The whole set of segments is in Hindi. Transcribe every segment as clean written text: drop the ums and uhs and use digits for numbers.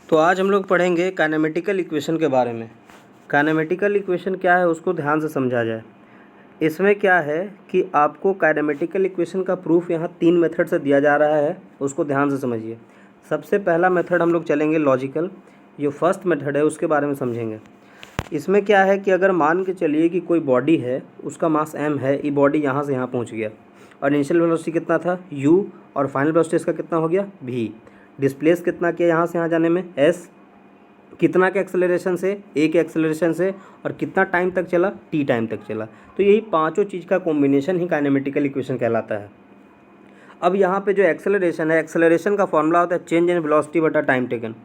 तो आज हम लोग पढ़ेंगे काइनेमेटिकल इक्वेशन के बारे में। काइनेमेटिकल इक्वेशन क्या है उसको ध्यान से समझा जाए। इसमें क्या है कि आपको काइनेमेटिकल इक्वेशन का प्रूफ यहाँ 3 मेथड से दिया जा रहा है, उसको ध्यान से समझिए। सबसे पहला मेथड हम लोग चलेंगे लॉजिकल, जो फर्स्ट मेथड है उसके बारे में समझेंगे। इसमें क्या है कि अगर मान के चलिए कि कोई बॉडी है, उसका मास m है, ये बॉडी यहाँ से यहाँ पहुँच गया और इनिशियल वेलोसिटी कितना था u और फाइनल वेलोसिटी इसका कितना हो गया v। डिस्प्लेस कितना किया यहाँ से यहाँ जाने में s, कितना के एक्सेलरेशन से a के एक्सेलरेशन से, और कितना टाइम तक चला t टाइम तक चला। तो यही पांचों चीज़ का कॉम्बिनेशन ही काइनेमेटिकल इक्वेशन कहलाता है। अब यहाँ पे जो एक्सेलरेशन है, एक्सेलरेशन का फॉर्मूला होता है चेंज इन वेलोसिटी बटा टाइम टेकन।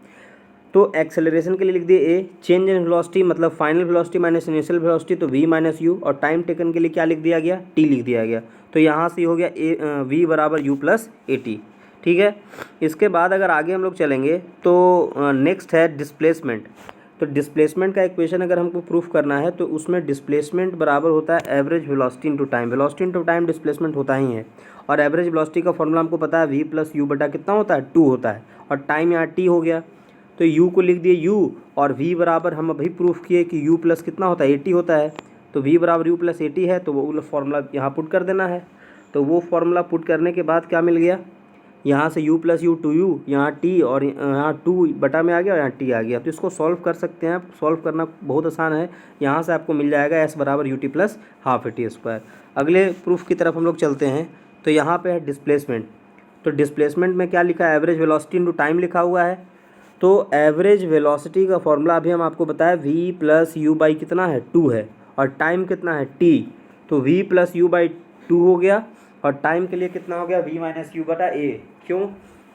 तो एक्सेलरेशन के लिए लिख दिए a, चेंज इन वेलोसिटी मतलब final velocity minus initial velocity तो v माइनस यू, और टाइम टेकन के लिए क्या लिख दिया गया t लिख दिया गया। तो यहाँ से हो गया v बराबर u प्लस ए टी। ठीक है। इसके बाद अगर आगे हम लोग चलेंगे तो नेक्स्ट है डिस्प्लेसमेंट। तो डिस्प्लेसमेंट का इक्वेशन अगर हमको प्रूफ करना है तो उसमें डिस्प्लेसमेंट बराबर होता है average velocity into time. Velocity into time displacement होता ही है, और एवरेज वेलोसिटी का फॉर्मूला हमको पता है v प्लस यू बटा कितना होता है 2 होता है, और टाइम यहाँ t हो गया। तो u को लिख दिए u, और v बराबर हम अभी प्रूफ किए कि u प्लस कितना होता है 80 होता है। तो v बराबर u प्लस 80 है, तो वो फॉर्मूला यहाँ पुट कर देना है। तो वो फॉर्मूला पुट करने के बाद क्या मिल गया, यहाँ से u प्लस यू 2u, यहाँ t और यहाँ 2 बटा में आ गया और यहाँ t आ गया। तो इसको सॉल्व कर सकते हैं आप, सॉल्व करना बहुत आसान है। यहाँ से आपको मिल जाएगा s बराबर U T plus half A T square. अगले प्रूफ की तरफ हम लोग चलते हैं। तो यहाँ पे है डिस्प्लेसमेंट। तो डिस्प्लेसमेंट में क्या लिखा है, एवरेज वेलोसिटी इंटू टाइम लिखा हुआ है। तो एवरेज वेलोसिटी का फॉर्मूला अभी हम आपको बताया v प्लस यू बाई कितना है 2 है, और टाइम कितना है t। तो v प्लस यू बाई 2 हो गया, और टाइम के लिए कितना हो गया v माइनस यू बटा a। क्यों?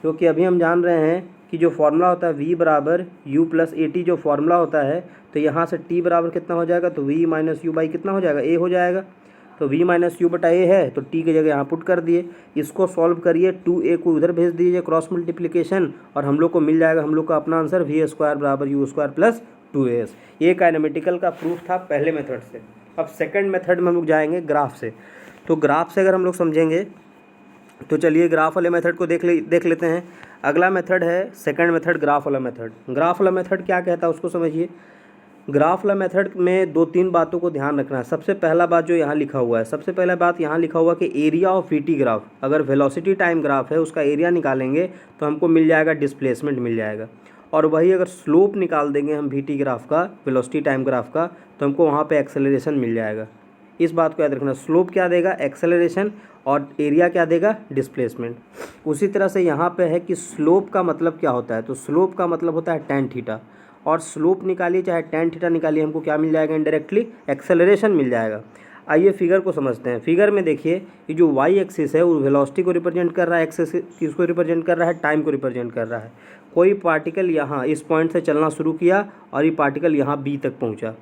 क्योंकि अभी हम जान रहे हैं कि जो फॉर्मूला होता है v बराबर u प्लस ए टी, जो फॉर्मूला होता है, तो यहाँ से t बराबर कितना हो जाएगा, तो v माइनस यू बाई कितना हो जाएगा a हो जाएगा। तो v माइनस यू बटा a है, तो t की जगह यहाँ पुट कर दिए। इसको सॉल्व करिए, 2a को उधर भेज दीजिए क्रॉस मल्टीप्लिकेशन, और हम लोग को मिल जाएगा हम लोग का अपना आंसर v स्क्वायर बराबर यू स्क्वायर प्लस 2as। ये काइनेमेटिकल का प्रूफ था पहले मेथड से। अब सेकंड मेथड में हम लोग जाएंगे ग्राफ से। तो ग्राफ से अगर हम लोग समझेंगे तो चलिए ग्राफ वाले मेथड को देख लेते हैं। अगला मेथड है सेकंड मेथड, ग्राफ वाला मेथड। ग्राफ वाला मेथड क्या कहता है उसको समझिए। ग्राफ वाला मेथड में 2-3 बातों को ध्यान रखना है। सबसे पहला बात जो यहाँ लिखा हुआ है, सबसे पहला बात यहाँ लिखा हुआ कि area of we T graph, अगर वेलोसिटी टाइम ग्राफ है उसका एरिया निकालेंगे तो हमको मिल जाएगा डिस्प्लेसमेंट मिल जाएगा। और वही अगर स्लोप निकाल देंगे हम वी टी ग्राफ का, वेलोसिटी टाइम ग्राफ का, तो हमको वहाँ पे एक्सेलरेशन मिल जाएगा। इस बात को याद रखना, स्लोप क्या देगा एक्सेलरेशन, और एरिया क्या देगा डिस्प्लेसमेंट। उसी तरह से यहाँ पे है कि स्लोप का मतलब क्या होता है, तो स्लोप का मतलब होता है tan थीटा, और स्लोप निकालिए चाहे tan थीटा निकालिए, हमको क्या मिल जाएगा इनडायरेक्टली एक्सेलरेशन मिल जाएगा। आइए फिगर को समझते हैं। फिगर में देखिए ये जो y एक्सिस है वो वेलोसिटी को रिप्रेजेंट कर रहा है, एक्सिस किसको रिप्रेजेंट कर रहा है, टाइम को रिप्रेजेंट कर रहा है। कोई पार्टिकल यहाँ इस पॉइंट से चलना शुरू किया और ये पार्टिकल यहाँ b तक पहुँचा,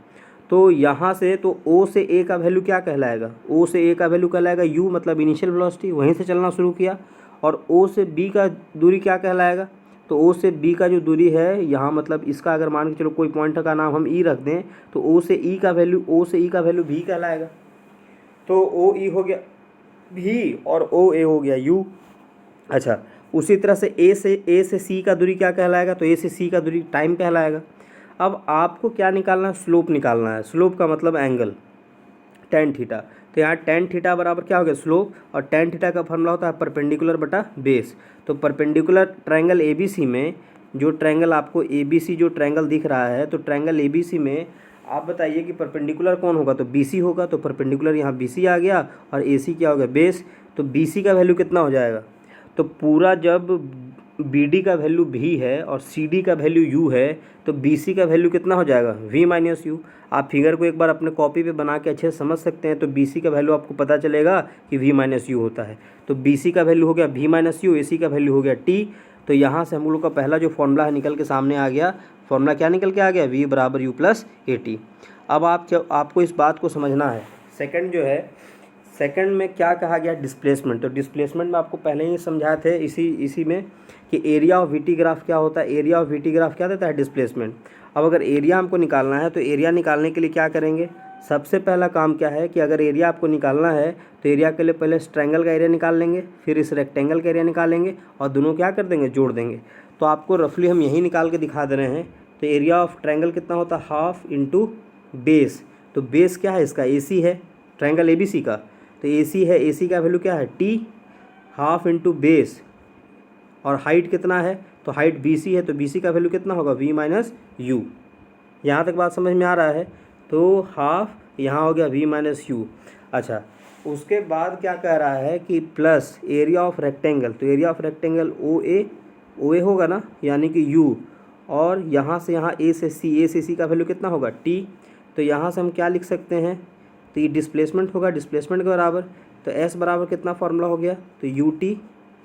तो यहाँ से तो O से A का वैल्यू क्या कहलाएगा, O से A का वैल्यू कहलाएगा U मतलब इनिशियल वेलोसिटी, वहीं से चलना शुरू किया। और O से B का दूरी क्या कहलाएगा, तो O से B का जो दूरी है यहाँ मतलब इसका अगर मान के चलो कोई पॉइंट का नाम हम E रख दें, तो O से E का वैल्यू V कहलाएगा। तो OE हो गया V और OA हो गया U। अच्छा, उसी तरह से A से C का दूरी क्या कहलाएगा, तो A से C का दूरी टाइम कहलाएगा। अब आपको क्या निकालना है, स्लोप निकालना है। स्लोप का मतलब एंगल tan थीटा। तो यहाँ tan थीटा बराबर क्या हो गया स्लोप, और tan थीटा का फॉर्मूला होता है परपेंडिकुलर बटा बेस। तो परपेंडिकुलर ट्रायंगल ABC में जो ट्रायंगल आपको ABC जो ट्रायंगल दिख रहा है, तो ट्रायंगल ABC में आप बताइए कि परपेंडिकुलर कौन होगा, तो BC होगा। तो परपेंडिकुलर यहाँ BC आ गया, और AC क्या हो गया बेस। तो BC का वैल्यू कितना हो जाएगा, तो पूरा जब BD का वैल्यू V है और CD का वैल्यू U है, तो BC का वैल्यू कितना हो जाएगा V माइनस यू। आप फिगर को एक बार अपने कॉपी पे बना के अच्छे से समझ सकते हैं। तो BC का वैल्यू आपको पता चलेगा कि V माइनस यू होता है। तो BC का वैल्यू हो गया V माइनस यू, AC का वैल्यू हो गया T। तो यहाँ से हम लोग का पहला जो फॉर्मूला है निकल के सामने आ गया। फॉर्मूला क्या निकल के आ गया, V बराबर यू प्लस ए टी। अब आपको इस बात को समझना है। सेकंड जो है, सेकंड में क्या कहा गया डिस्प्लेसमेंट। तो डिस्प्लेसमेंट में आपको पहले ही समझाए थे इसी में कि एरिया ऑफ वीटी ग्राफ क्या होता है। एरिया ऑफ वीटी ग्राफ क्या देता है डिस्प्लेसमेंट। अब अगर एरिया हमको निकालना है तो एरिया निकालने के लिए क्या करेंगे, सबसे पहला काम क्या है कि अगर एरिया आपको निकालना है तो एरिया के लिए पहले इस ट्रायंगल का एरिया निकाल लेंगे, फिर इस रेक्टेंगल का एरिया निकालेंगे, और दोनों क्या कर देंगे जोड़ देंगे। तो आपको रफली हम यही निकाल के दिखा दे रहे हैं। तो एरिया ऑफ ट्रायंगल कितना होता है, हाफ इंटू बेस। तो बेस क्या है इसका, AC है, ट्रायंगल ABC का। तो AC है, AC का वैल्यू क्या है T, हाफ इंटू बेस। और हाइट कितना है, तो हाइट BC है, तो BC का वैल्यू कितना होगा V माइनस यू। यहाँ तक बात समझ में आ रहा है। तो हाफ यहाँ हो गया V माइनस यू। अच्छा, उसके बाद क्या कह रहा है कि प्लस एरिया ऑफ रेक्टेंगल। तो एरिया ऑफ रेक्टेंगल OA होगा ना, यानी कि U। और यहाँ से यहाँ A से C का वैल्यू कितना होगा T। तो यहाँ से हम क्या लिख सकते हैं, तो ये डिस्प्लेसमेंट होगा, डिस्प्लेसमेंट के बराबर। तो S बराबर कितना फार्मूला हो गया, तो UT,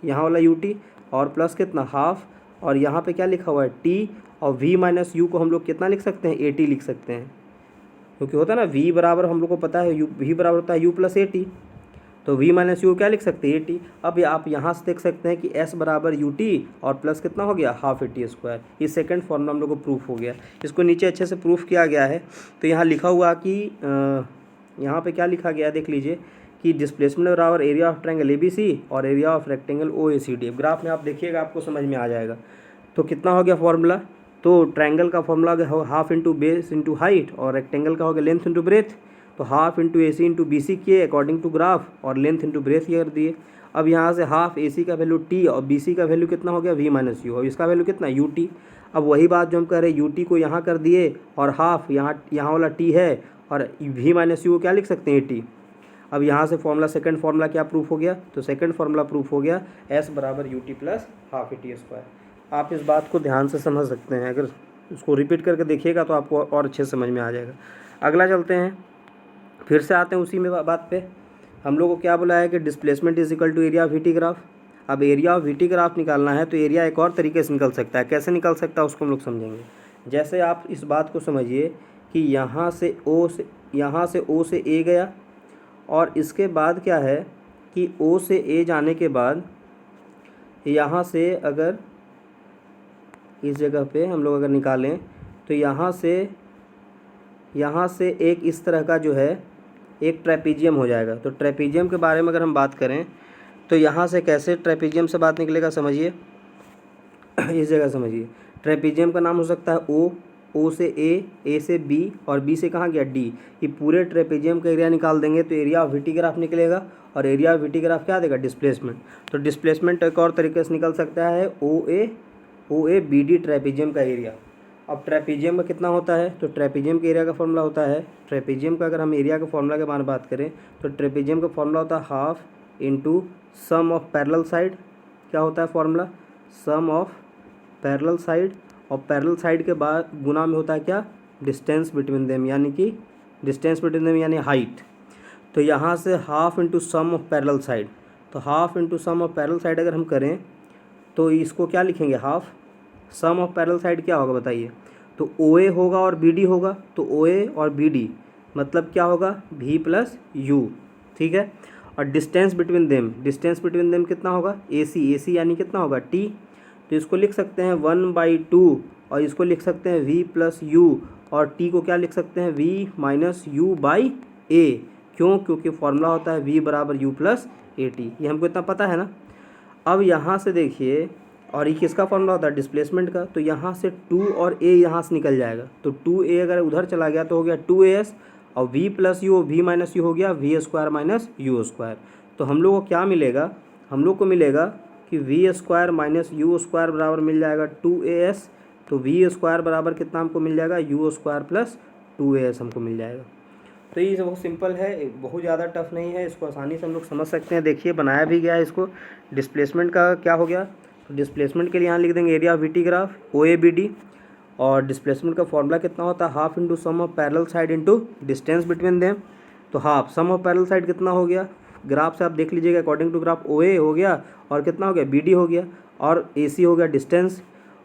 यहाँ वाला UT, और प्लस कितना हाफ, और यहाँ पे क्या लिखा हुआ है T, और V माइनस यू को हम लोग कितना लिख सकते हैं, AT लिख सकते हैं। क्योंकि होता है ना V बराबर, हम लोग को पता है V बराबर होता है U प्लस AT। तो V माइनस यू क्या लिख सकते हैं, AT। अब आप यहाँ से देख सकते हैं कि S बराबर UT और प्लस कितना हो गया, हाफ AT स्क्वायर। ये सेकंड फॉर्मूला हम लोग को प्रूफ हो गया। इसको नीचे अच्छे से प्रूफ किया गया है। तो यहाँ लिखा हुआ कि यहाँ पे क्या लिखा गया देख लीजिए कि डिस्प्लेसमेंट बराबर एरिया ऑफ ट्रायंगल ABC और area of rectangle OACD। Graph में आप देखिएगा, आपको समझ में आ जाएगा। तो कितना हो गया फॉर्मूला, तो ट्रायंगल का फॉर्मूला हो गया half into base into height, और रेक्टेंगल का हो गया लेंथ इंटू ब्रेथ। तो half into AC into BC किए अकॉर्डिंग टू ग्राफ, और लेंथ इंटू ब्रेथ कर दिए। अब यहाँ से हाफ AC का वैल्यू T और BC का वैल्यू कितना हो गया V माइनस यू, और इसका वैल्यू कितना UT। अब वही बात जो हम कह रहे हैं, UT को यहाँ कर दिए, और हाफ यहाँ वाला T है, और V माइनस यू को क्या लिख सकते हैं, AT। अब यहाँ से फॉर्मूला, सेकंड फॉर्मूला क्या प्रूफ हो गया, तो सेकंड फॉर्मूला प्रूफ हो गया S बराबर UT plus half AT square. आप इस बात को ध्यान से समझ सकते हैं, अगर इसको रिपीट करके देखिएगा तो आपको और अच्छे से समझ में आ जाएगा। अगला चलते हैं, फिर से आते हैं उसी में बात पे। हम लोग को क्या बोला है कि displacement is equal to area of VT graph. अब एरिया ऑफ VT ग्राफ निकालना है, तो एरिया एक और तरीके से निकल सकता है। कैसे निकल सकता है उसको हम लोग समझेंगे। जैसे आप इस बात को समझिए कि यहाँ से O से A गया, और इसके बाद क्या है कि O से A जाने के बाद यहाँ से अगर इस जगह पे हम लोग अगर निकालें, तो यहाँ से एक इस तरह का जो है एक ट्रेपीजियम हो जाएगा। तो ट्रेपीजियम के बारे में अगर हम बात करें, तो यहाँ से कैसे ट्रेपीजियम से बात निकलेगा समझिए। इस जगह समझिए, ट्रेपीजियम का नाम हो सकता है O से A से B, और B से कहाँ गया D। ये पूरे ट्रेपीजियम का एरिया निकाल देंगे तो एरिया ऑफ VT ग्राफ निकलेगा, और एरिया ऑफ VT ग्राफ क्या देगा, डिस्प्लेसमेंट। तो डिस्प्लेसमेंट एक और तरीके से निकल सकता है, OA BD ट्रेपीजियम का एरिया। अब ट्रेपीजियम का कितना होता है, तो ट्रेपीजियम के एरिया का फॉर्मूला होता है, ट्रेपीजियम का अगर हम एरिया के फॉर्मूला के बारे में बात करें, तो ट्रेपीजियम का फॉर्मूला होता है half into sum of parallel side. क्या होता है formula, sum of parallel side, और पैरेलल साइड के बाद गुना में होता है क्या, डिस्टेंस बिटवीन देम, यानी हाइट। तो यहाँ से half into sum of parallel side. तो half into sum of parallel side अगर हम करें, तो इसको क्या लिखेंगे, half. Sum of parallel side क्या होगा बताइए, तो OA होगा और BD होगा। तो OA और BD मतलब क्या होगा, V प्लस U, ठीक है। और डिस्टेंस बिटवीन देम कितना होगा, AC यानी कितना होगा T। तो इसको लिख सकते हैं 1/2, और इसको लिख सकते हैं V प्लस U, और T को क्या लिख सकते हैं, V minus U by A। क्यों, क्योंकि फॉर्मूला होता है V बराबर U प्लस AT। ये हमको इतना पता है ना। अब यहाँ से देखिए, और ये किसका फॉर्मूला होता है, डिस्प्लेसमेंट का। तो यहाँ से 2 और A यहाँ से निकल जाएगा, तो 2A अगर उधर चला गया तो हो गया 2AS, और V plus U V minus you हो गया V square minus U square. तो हम लोग को क्या मिलेगा, हम लोग को मिलेगा कि V square minus U square बराबर मिल जाएगा 2AS। तो V स्क्वायर बराबर कितना हमको मिल जाएगा, U स्क्वायर प्लस 2AS हमको मिल जाएगा। तो ये बहुत सिंपल है, बहुत ज़्यादा टफ नहीं है, इसको आसानी से हम लोग समझ सकते हैं। देखिए बनाया भी गया है इसको। डिस्प्लेसमेंट का क्या हो गया, तो डिस्प्लेसमेंट के लिए यहाँ लिख देंगे area of VT graph OABD, और डिस्प्लेसमेंट का फॉर्मूला कितना होता है, half into sum of parallel side into distance between them. तो half sum of parallel side कितना हो गया, ग्राफ से आप देख लीजिएगा, अकॉर्डिंग टू ग्राफ OA हो गया, और कितना हो गया BD हो गया, और AC हो गया डिस्टेंस।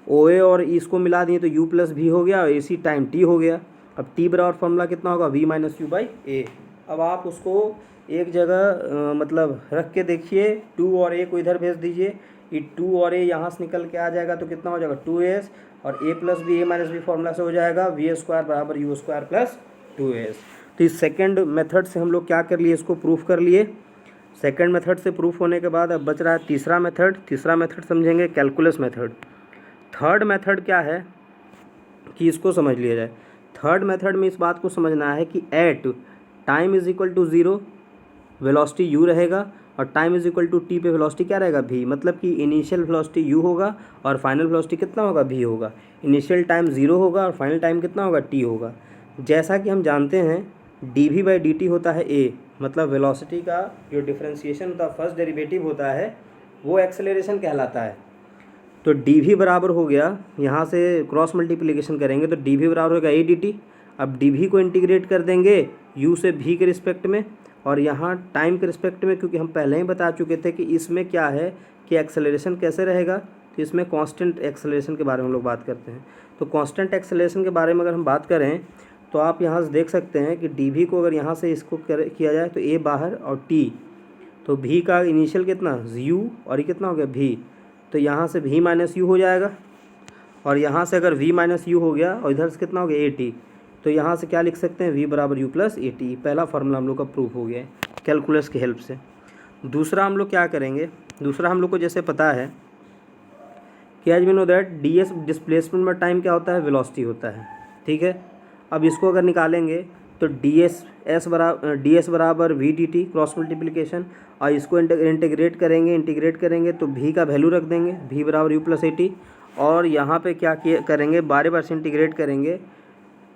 OA और इसको मिला दिए तो U प्लस V हो गया, और AC टाइम T हो गया। अब T बराबर फॉर्मूला कितना होगा, V minus you by A। अब आप उसको एक जगह मतलब रख के देखिए, 2 और A को इधर भेज दीजिए, ये 2 और A यहाँ से निकल के आ जाएगा, तो कितना हो जाएगा 2AS, और A plus B A minus B formula से हो जाएगा V स्क्वायर बराबर U स्क्वायर प्लस 2AS। तो इस सेकेंड मेथड से हम लोग क्या कर लिए, इसको प्रूफ कर लिए। सेकेंड मेथड से प्रूफ होने के बाद अब बच रहा है तीसरा मेथड। तीसरा मेथड समझेंगे कैलकुलस मेथड। थर्ड मेथड क्या है कि इसको समझ लिया जाए। थर्ड मेथड में इस बात को समझना है कि at time is equal to zero velocity u रहेगा और time is equal to T पे वेलोसिटी क्या रहेगा भी, मतलब कि इनिशियल वेलोसिटी यू होगा और फाइनल वेलोसिटी कितना होगा भी होगा। इनिशियल टाइम ज़ीरो होगा और फाइनल टाइम कितना होगा टी होगा। जैसा कि हम जानते हैं D V by D T होता है ए, मतलब वेलोसिटी का जो डिफ्रेंसिएशन होता है फर्स्ट डेरिवेटिव होता है वो एक्सेलरेशन कहलाता है। तो डी वी बराबर हो गया, यहाँ से क्रॉस मल्टीप्लिकेशन करेंगे तो डी वी बराबर होगा ए डी टी। अब डी वी को इंटीग्रेट कर देंगे यू से भी के रिस्पेक्ट में और यहाँ टाइम के रिस्पेक्ट में, क्योंकि हम पहले ही बता चुके थे कि इसमें क्या है कि एक्सेलरेशन कैसे रहेगा। तो इसमें कांस्टेंट एक्सेलरेशन के बारे में हम लोग बात करते हैं। तो कांस्टेंट एक्सेलरेशन के बारे में अगर हम बात करें तो आप यहाँ से देख सकते हैं कि डी वी को अगर यहाँ से इसको किया जाए तो ए बाहर और टी, तो भी का इनिशियल कितना यू और ये कितना हो गया भी, तो यहाँ से भी माइनस यू हो जाएगा और यहाँ से अगर वी माइनस यू हो गया और इधर से कितना हो गया ए टी, तो यहाँ से क्या लिख सकते हैं वी बराबर यू प्लस ए टी। पहला फार्मूला हम लोग का प्रूफ हो गया है कैलकुलस की हेल्प से। दूसरा हम लोग क्या करेंगे, दूसरा हम लोग को जैसे पता है कि as we know that D S displacement में टाइम क्या होता है वेलोसिटी होता है, ठीक है। अब इसको अगर निकालेंगे तो डी एस बराबर V D T cross multiplication, और इसको इंटीग्रेट करेंगे तो भी का वैल्यू रख देंगे भी बराबर यू प्लस ए टी, और यहाँ पे क्या करेंगे बार से इंटीग्रेट करेंगे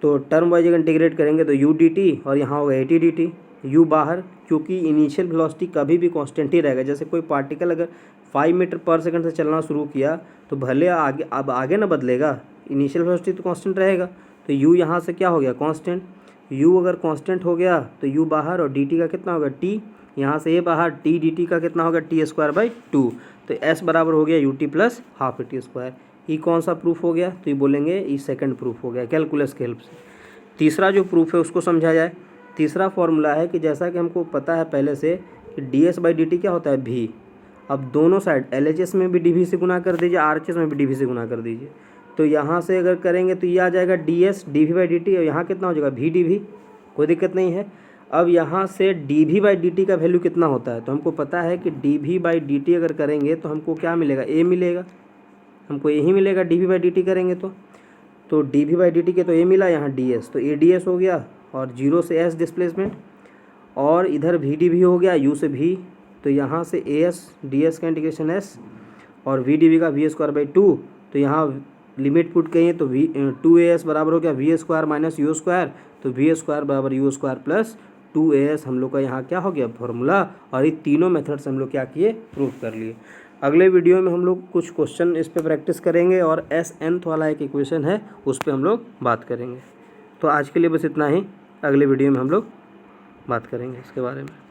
तो टर्म वाइज इंटीग्रेट करेंगे तो यू डी टी और यहाँ होगा A T D T, you बाहर, क्योंकि इनिशियल वेलोसिटी कभी भी कांस्टेंट ही रहेगा। जैसे कोई पार्टिकल अगर 5 मीटर पर सेकंड से चलना शुरू किया तो भले आगे ना बदलेगा, इनिशियल वेलोसिटी तो कांस्टेंट रहेगा। तो यू यहाँ से क्या हो गया कांस्टेंट, यू अगर कांस्टेंट हो गया तो यू बाहर और डी टी का कितना होगा टी, यहाँ से ए बाहर टी डी टी का कितना होगा टी स्क्वायर बाई 2, तो एस बराबर हो गया U T plus half A T square. ये कौन सा प्रूफ हो गया, तो ये बोलेंगे ये सेकंड प्रूफ हो गया कैलकुलस के हेल्प से। तीसरा जो प्रूफ है उसको समझा जाए। तीसरा फॉर्मूला है कि जैसा कि हमको पता है पहले से कि D S by D T क्या होता है भी। अब दोनों साइड एल एच एस में भी डी वी से गुना कर दीजिए, आर एच एस में भी डी वी से गुना कर दीजिए, तो यहाँ से अगर करेंगे तो ये आ जाएगा D S D V by D T और यहाँ कितना हो जाएगा भी डी वी, कोई दिक्कत नहीं है। अब यहाँ से D V by D T का वैल्यू कितना होता है, तो हमको पता है कि D V by D T अगर करेंगे तो हमको क्या मिलेगा ए मिलेगा, हमको यही मिलेगा D V by D T करेंगे तो D V by D T के तो ए मिला, यहाँ डी एस तो ए डी एस हो गया और जीरो से एस डिस्प्लेसमेंट, और इधर भी डी वी हो गया यू से भी, तो यहाँ से ए एस डी एस का इंटीग्रेशन एस और वी डी वी का वी स्क्वायर बाई 2, तो यहाँ लिमिट पुट करें तो वी 2as बराबर हो गया V square minus U square, तो वी स्क्वायर बराबर यू स्क्वायर प्लस 2as हम लोग का यहाँ क्या हो गया फॉर्मूला। और ये तीनों मेथड्स हम लोग क्या किए प्रूफ कर लिए। अगले वीडियो में हम लोग कुछ क्वेश्चन इस पे प्रैक्टिस करेंगे और एस nth वाला एक इक्वेशन है उस पर हम लोग बात करेंगे। तो आज के लिए बस इतना ही, अगले वीडियो में हम लोग बात करेंगे इसके बारे में।